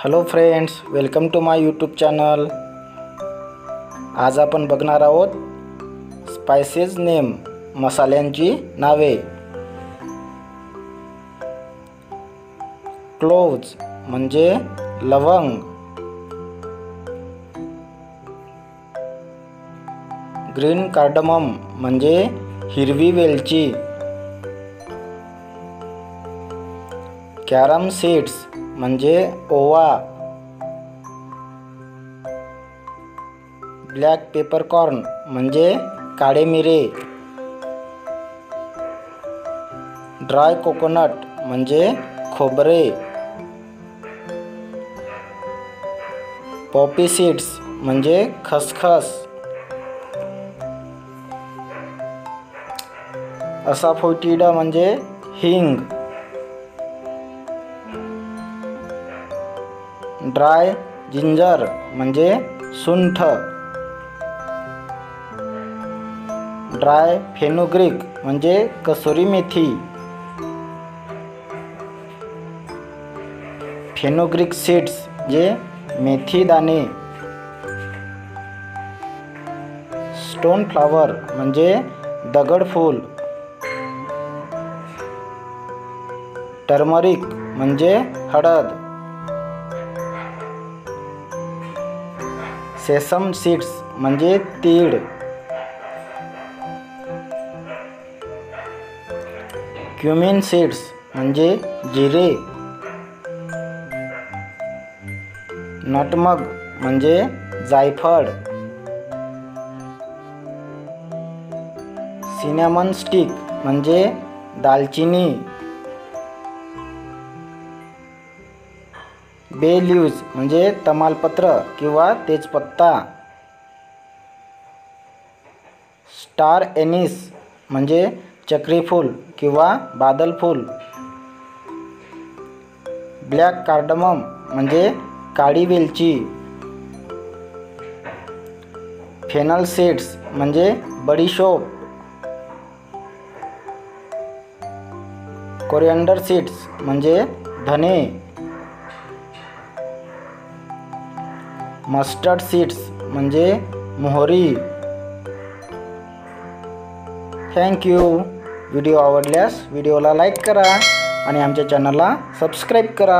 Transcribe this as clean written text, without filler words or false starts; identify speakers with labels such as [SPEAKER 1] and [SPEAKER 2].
[SPEAKER 1] Hello friends, welcome to my YouTube channel. आज आपण बघणार आहोत स्पाइसेस नेम, मसाल्यांची नावे। क्लोव्ज म्हणजे लवंग, ग्रीन कार्डमम म्हणजे हिरवी वेलची, कॅरम सीड्स म्हणजे ओवा, ब्लॅक पेपरकॉर्न म्हणजे काळे मिरे, ड्राय कोकोनट म्हणजे खोबरे, पॉपी सीड्स म्हणजे खसखस, असाफोटिडा म्हणजे हिंग, ड्राय जिंजर म्हणजे सुंठ, ड्राय फेनुग्रीक म्हणजे कसुरी मेथी, फेनुग्रीक सीड्स जे मेथी दाणे, स्टोन फ्लावर म्हणजे दगड फूल, टर्मरिक म्हणजे हळद, सेसम सीड्स म्हणजे तीळ, क्युमिन सीड्स म्हणजे जिरे, नटमग म्हणजे जायफळ, सिनेमन स्टिक म्हणजे दालचिनी, बे लीव्ज म्हणजे तमालपत्र किंवा तेजपत्ता, स्टार एनिस म्हणजे चक्रीफूल किंवा बादलफूल, ब्लॅक कार्डमम म्हणजे काळी वेलची, फेनल सीड्स म्हणजे बडीशोप, कोरिएंडर सीड्स म्हणजे धने, मस्टर्ड सीड्स म्हणजे मोहरी। थँक्यू। व्हिडिओ आवडल्यास व्हिडिओला लाईक करा आणि आमच्या चॅनलला सबस्क्राईब करा।